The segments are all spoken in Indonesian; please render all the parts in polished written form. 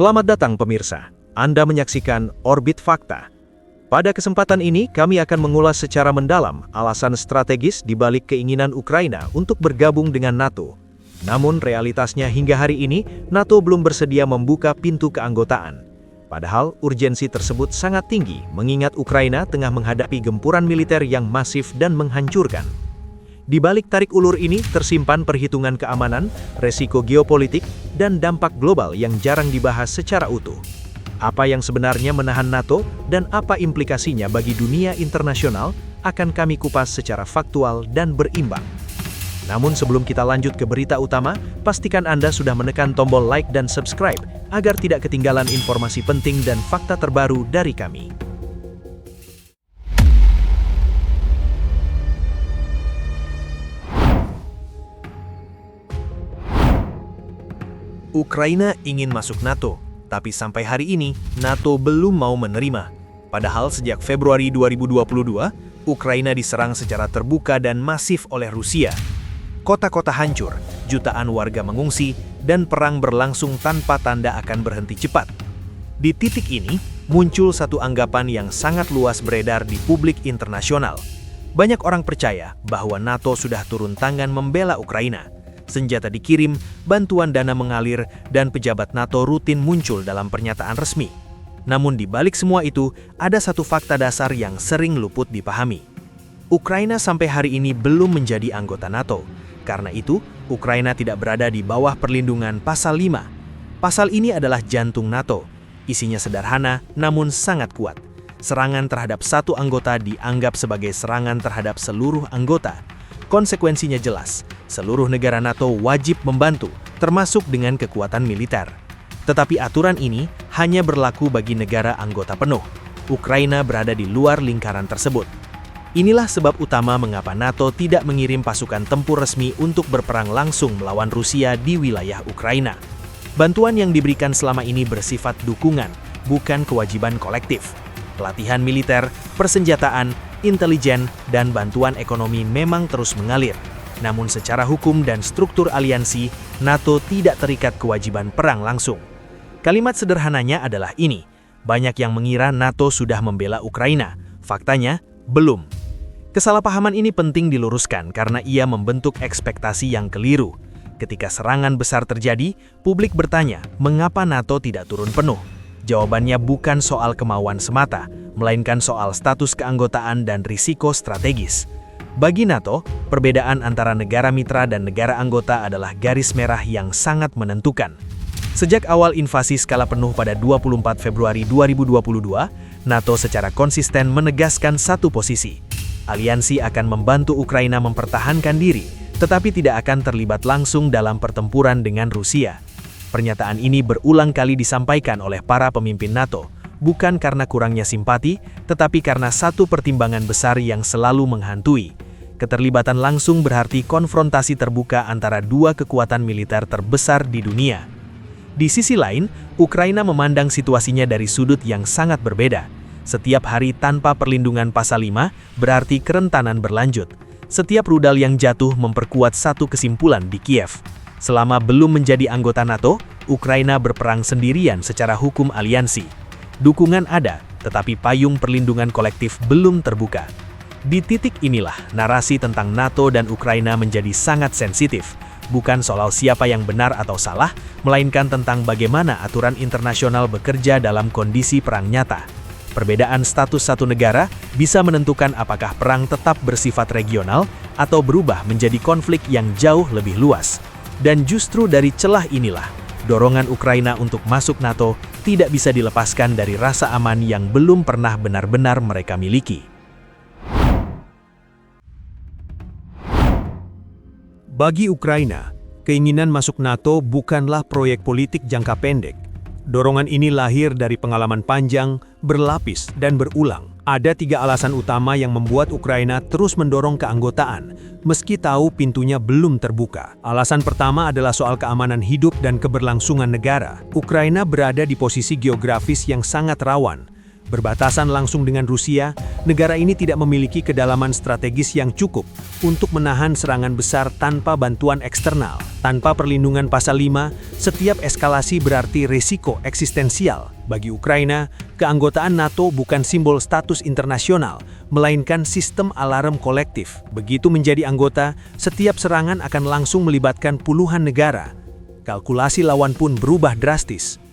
Selamat datang pemirsa, Anda menyaksikan Orbit Fakta. Pada kesempatan ini kami akan mengulas secara mendalam alasan strategis di balik keinginan Ukraina untuk bergabung dengan NATO. Namun realitasnya hingga hari ini, NATO belum bersedia membuka pintu keanggotaan. Padahal urgensi tersebut sangat tinggi mengingat Ukraina tengah menghadapi gempuran militer yang masif dan menghancurkan. Di balik tarik ulur ini tersimpan perhitungan keamanan, resiko geopolitik, dan dampak global yang jarang dibahas secara utuh. Apa yang sebenarnya menahan NATO dan apa implikasinya bagi dunia internasional akan kami kupas secara faktual dan berimbang. Namun sebelum kita lanjut ke berita utama, pastikan Anda sudah menekan tombol like dan subscribe agar tidak ketinggalan informasi penting dan fakta terbaru dari kami. Ukraina ingin masuk NATO, tapi sampai hari ini NATO belum mau menerima. Padahal sejak Februari 2022, Ukraina diserang secara terbuka dan masif oleh Rusia. Kota-kota hancur, jutaan warga mengungsi, dan perang berlangsung tanpa tanda akan berhenti cepat. Di titik ini, muncul satu anggapan yang sangat luas beredar di publik internasional. Banyak orang percaya bahwa NATO sudah turun tangan membela Ukraina. Senjata dikirim, bantuan dana mengalir, dan pejabat NATO rutin muncul dalam pernyataan resmi. Namun di balik semua itu, ada satu fakta dasar yang sering luput dipahami. Ukraina sampai hari ini belum menjadi anggota NATO. Karena itu, Ukraina tidak berada di bawah perlindungan Pasal 5. Pasal ini adalah jantung NATO. Isinya sederhana, namun sangat kuat. Serangan terhadap satu anggota dianggap sebagai serangan terhadap seluruh anggota. Konsekuensinya jelas, seluruh negara NATO wajib membantu, termasuk dengan kekuatan militer. Tetapi aturan ini hanya berlaku bagi negara anggota penuh. Ukraina berada di luar lingkaran tersebut. Inilah sebab utama mengapa NATO tidak mengirim pasukan tempur resmi untuk berperang langsung melawan Rusia di wilayah Ukraina. Bantuan yang diberikan selama ini bersifat dukungan, bukan kewajiban kolektif. Pelatihan militer, persenjataan, intelijen, dan bantuan ekonomi memang terus mengalir. Namun secara hukum dan struktur aliansi, NATO tidak terikat kewajiban perang langsung. Kalimat sederhananya adalah ini, banyak yang mengira NATO sudah membela Ukraina. Faktanya, belum. Kesalahpahaman ini penting diluruskan karena ia membentuk ekspektasi yang keliru. Ketika serangan besar terjadi, publik bertanya, mengapa NATO tidak turun penuh? Jawabannya bukan soal kemauan semata, melainkan soal status keanggotaan dan risiko strategis. Bagi NATO, perbedaan antara negara mitra dan negara anggota adalah garis merah yang sangat menentukan. Sejak awal invasi skala penuh pada 24 Februari 2022, NATO secara konsisten menegaskan satu posisi. Aliansi akan membantu Ukraina mempertahankan diri, tetapi tidak akan terlibat langsung dalam pertempuran dengan Rusia. Pernyataan ini berulang kali disampaikan oleh para pemimpin NATO, bukan karena kurangnya simpati, tetapi karena satu pertimbangan besar yang selalu menghantui. Keterlibatan langsung berarti konfrontasi terbuka antara dua kekuatan militer terbesar di dunia. Di sisi lain, Ukraina memandang situasinya dari sudut yang sangat berbeda. Setiap hari tanpa perlindungan Pasal 5 berarti kerentanan berlanjut. Setiap rudal yang jatuh memperkuat satu kesimpulan di Kiev. Selama belum menjadi anggota NATO, Ukraina berperang sendirian secara hukum aliansi. Dukungan ada, tetapi payung perlindungan kolektif belum terbuka. Di titik inilah narasi tentang NATO dan Ukraina menjadi sangat sensitif, bukan soal siapa yang benar atau salah, melainkan tentang bagaimana aturan internasional bekerja dalam kondisi perang nyata. Perbedaan status satu negara bisa menentukan apakah perang tetap bersifat regional atau berubah menjadi konflik yang jauh lebih luas. Dan justru dari celah inilah, dorongan Ukraina untuk masuk NATO tidak bisa dilepaskan dari rasa aman yang belum pernah benar-benar mereka miliki. Bagi Ukraina, keinginan masuk NATO bukanlah proyek politik jangka pendek. Dorongan ini lahir dari pengalaman panjang, berlapis, dan berulang. Ada 3 alasan utama yang membuat Ukraina terus mendorong keanggotaan, meski tahu pintunya belum terbuka. Alasan pertama adalah soal keamanan hidup dan keberlangsungan negara. Ukraina berada di posisi geografis yang sangat rawan. Berbatasan langsung dengan Rusia, negara ini tidak memiliki kedalaman strategis yang cukup untuk menahan serangan besar tanpa bantuan eksternal. Tanpa perlindungan pasal 5, setiap eskalasi berarti risiko eksistensial. Bagi Ukraina, keanggotaan NATO bukan simbol status internasional, melainkan sistem alarm kolektif. Begitu menjadi anggota, setiap serangan akan langsung melibatkan puluhan negara. Kalkulasi lawan pun berubah drastis.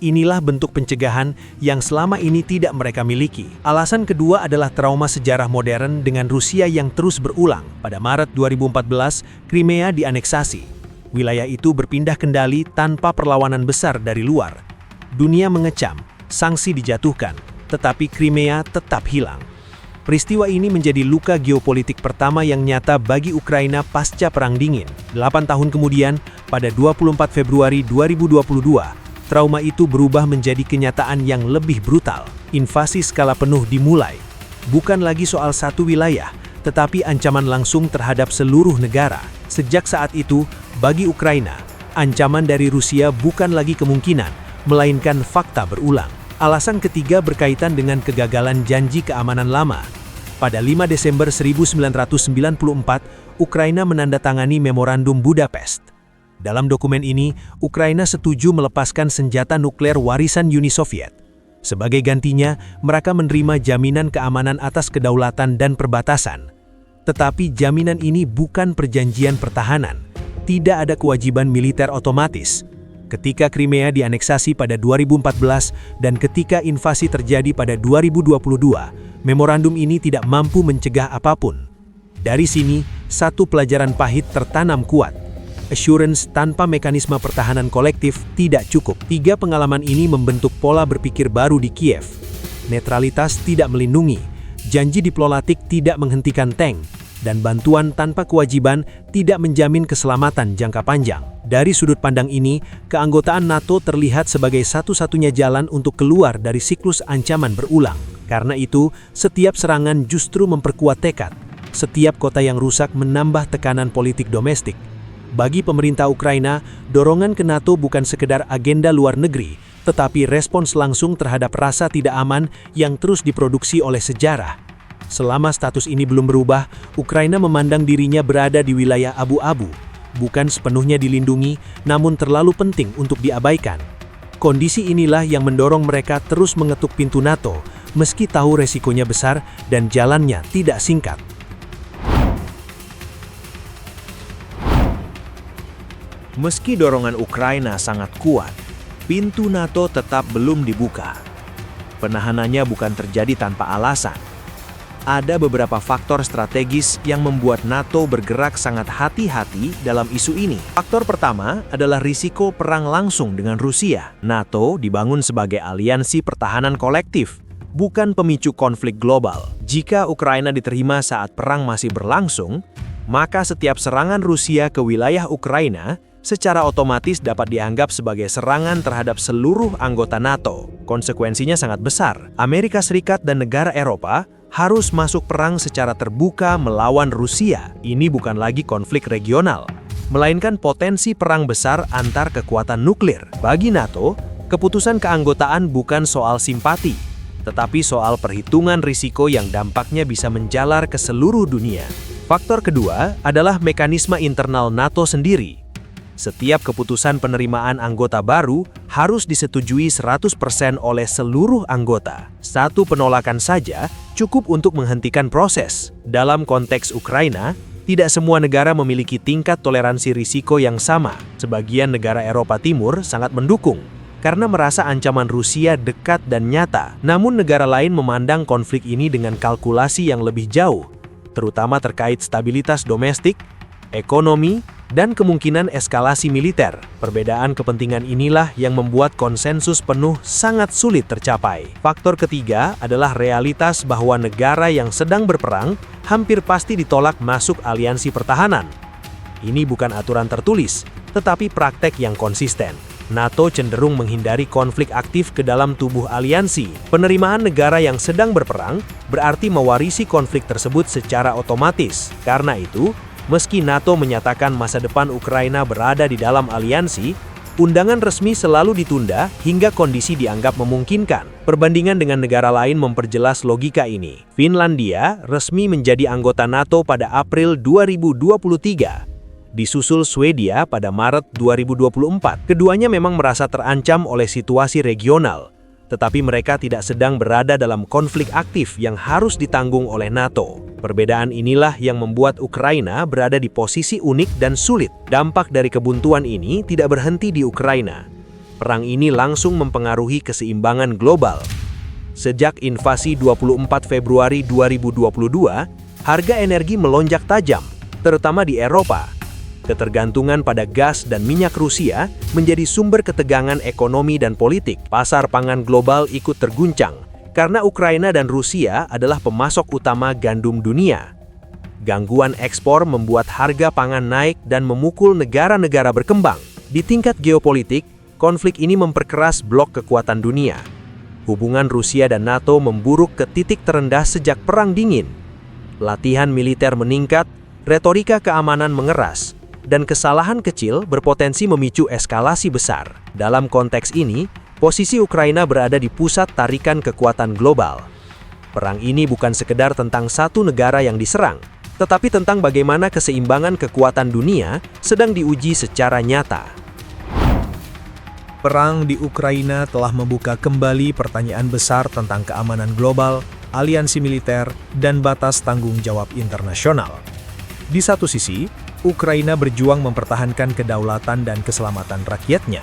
Inilah bentuk pencegahan yang selama ini tidak mereka miliki. Alasan kedua adalah trauma sejarah modern dengan Rusia yang terus berulang. Pada Maret 2014, Crimea dianeksasi. Wilayah itu berpindah kendali tanpa perlawanan besar dari luar. Dunia mengecam, sanksi dijatuhkan, tetapi Crimea tetap hilang. Peristiwa ini menjadi luka geopolitik pertama yang nyata bagi Ukraina pasca Perang Dingin. 8 tahun kemudian, pada 24 Februari 2022, trauma itu berubah menjadi kenyataan yang lebih brutal. Invasi skala penuh dimulai. Bukan lagi soal satu wilayah, tetapi ancaman langsung terhadap seluruh negara. Sejak saat itu, bagi Ukraina, ancaman dari Rusia bukan lagi kemungkinan, melainkan fakta berulang. Alasan ketiga berkaitan dengan kegagalan janji keamanan lama. Pada 5 Desember 1994, Ukraina menandatangani Memorandum Budapest. Dalam dokumen ini, Ukraina setuju melepaskan senjata nuklir warisan Uni Soviet. Sebagai gantinya, mereka menerima jaminan keamanan atas kedaulatan dan perbatasan. Tetapi jaminan ini bukan perjanjian pertahanan. Tidak ada kewajiban militer otomatis. Ketika Crimea dianeksasi pada 2014 dan ketika invasi terjadi pada 2022, memorandum ini tidak mampu mencegah apapun. Dari sini, satu pelajaran pahit tertanam kuat. Assurance tanpa mekanisme pertahanan kolektif tidak cukup. 3 pengalaman ini membentuk pola berpikir baru di Kiev. Netralitas tidak melindungi, janji diplomatik tidak menghentikan tank, dan bantuan tanpa kewajiban tidak menjamin keselamatan jangka panjang. Dari sudut pandang ini, keanggotaan NATO terlihat sebagai satu-satunya jalan untuk keluar dari siklus ancaman berulang. Karena itu, setiap serangan justru memperkuat tekad. Setiap kota yang rusak menambah tekanan politik domestik. Bagi pemerintah Ukraina, dorongan ke NATO bukan sekedar agenda luar negeri, tetapi respons langsung terhadap rasa tidak aman yang terus diproduksi oleh sejarah. Selama status ini belum berubah, Ukraina memandang dirinya berada di wilayah abu-abu, bukan sepenuhnya dilindungi, namun terlalu penting untuk diabaikan. Kondisi inilah yang mendorong mereka terus mengetuk pintu NATO, meski tahu resikonya besar dan jalannya tidak singkat. Meski dorongan Ukraina sangat kuat, pintu NATO tetap belum dibuka. Penahanannya bukan terjadi tanpa alasan. Ada beberapa faktor strategis yang membuat NATO bergerak sangat hati-hati dalam isu ini. Faktor pertama adalah risiko perang langsung dengan Rusia. NATO dibangun sebagai aliansi pertahanan kolektif, bukan pemicu konflik global. Jika Ukraina diterima saat perang masih berlangsung, maka setiap serangan Rusia ke wilayah Ukraina secara otomatis dapat dianggap sebagai serangan terhadap seluruh anggota NATO. Konsekuensinya sangat besar. Amerika Serikat dan negara Eropa harus masuk perang secara terbuka melawan Rusia. Ini bukan lagi konflik regional, melainkan potensi perang besar antar kekuatan nuklir. Bagi NATO, keputusan keanggotaan bukan soal simpati, tetapi soal perhitungan risiko yang dampaknya bisa menjalar ke seluruh dunia. Faktor kedua adalah mekanisme internal NATO sendiri. Setiap keputusan penerimaan anggota baru harus disetujui 100% oleh seluruh anggota. Satu penolakan saja cukup untuk menghentikan proses. Dalam konteks Ukraina, tidak semua negara memiliki tingkat toleransi risiko yang sama. Sebagian negara Eropa Timur sangat mendukung karena merasa ancaman Rusia dekat dan nyata. Namun negara lain memandang konflik ini dengan kalkulasi yang lebih jauh, terutama terkait stabilitas domestik, ekonomi, dan kemungkinan eskalasi militer. Perbedaan kepentingan inilah yang membuat konsensus penuh sangat sulit tercapai. Faktor ketiga adalah realitas bahwa negara yang sedang berperang hampir pasti ditolak masuk aliansi pertahanan. Ini bukan aturan tertulis, tetapi praktek yang konsisten. NATO cenderung menghindari konflik aktif ke dalam tubuh aliansi. Penerimaan negara yang sedang berperang berarti mewarisi konflik tersebut secara otomatis. Karena itu, meski NATO menyatakan masa depan Ukraina berada di dalam aliansi, Undangan resmi selalu ditunda hingga kondisi dianggap memungkinkan. Perbandingan dengan negara lain memperjelas logika ini. Finlandia resmi menjadi anggota NATO pada April 2023. Disusul Swedia pada Maret 2024. Keduanya memang merasa terancam oleh situasi regional, tetapi mereka tidak sedang berada dalam konflik aktif yang harus ditanggung oleh NATO. Perbedaan inilah yang membuat Ukraina berada di posisi unik dan sulit. Dampak dari kebuntuan ini tidak berhenti di Ukraina. Perang ini langsung mempengaruhi keseimbangan global. Sejak invasi 24 Februari 2022, harga energi melonjak tajam, terutama di Eropa. Ketergantungan pada gas dan minyak Rusia menjadi sumber ketegangan ekonomi dan politik. Pasar pangan global ikut terguncang karena Ukraina dan Rusia adalah pemasok utama gandum dunia. Gangguan ekspor membuat harga pangan naik dan memukul negara-negara berkembang. Di tingkat geopolitik, konflik ini memperkeras blok kekuatan dunia. Hubungan Rusia dan NATO memburuk ke titik terendah sejak Perang Dingin. Latihan militer meningkat, retorika keamanan mengeras, dan kesalahan kecil berpotensi memicu eskalasi besar. Dalam konteks ini, posisi Ukraina berada di pusat tarikan kekuatan global. Perang ini bukan sekedar tentang satu negara yang diserang, tetapi tentang bagaimana keseimbangan kekuatan dunia sedang diuji secara nyata. Perang di Ukraina telah membuka kembali pertanyaan besar tentang keamanan global, aliansi militer, dan batas tanggung jawab internasional. Di satu sisi, Ukraina berjuang mempertahankan kedaulatan dan keselamatan rakyatnya.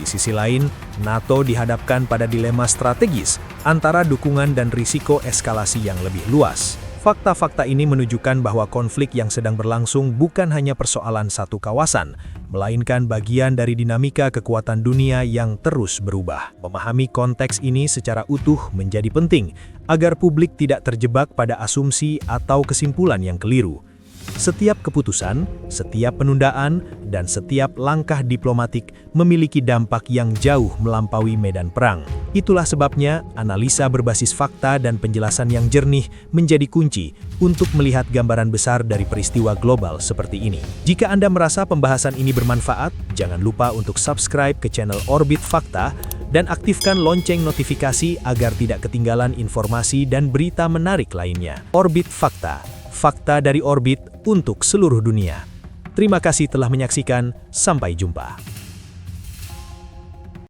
Di sisi lain, NATO dihadapkan pada dilema strategis antara dukungan dan risiko eskalasi yang lebih luas. Fakta-fakta ini menunjukkan bahwa konflik yang sedang berlangsung bukan hanya persoalan satu kawasan, melainkan bagian dari dinamika kekuatan dunia yang terus berubah. Memahami konteks ini secara utuh menjadi penting, agar publik tidak terjebak pada asumsi atau kesimpulan yang keliru. Setiap keputusan, setiap penundaan, dan setiap langkah diplomatik memiliki dampak yang jauh melampaui medan perang. Itulah sebabnya analisa berbasis fakta dan penjelasan yang jernih menjadi kunci untuk melihat gambaran besar dari peristiwa global seperti ini. Jika Anda merasa pembahasan ini bermanfaat, jangan lupa untuk subscribe ke channel Orbit Fakta dan aktifkan lonceng notifikasi agar tidak ketinggalan informasi dan berita menarik lainnya. Orbit Fakta. Fakta dari orbit untuk seluruh dunia. Terima kasih telah menyaksikan, sampai jumpa.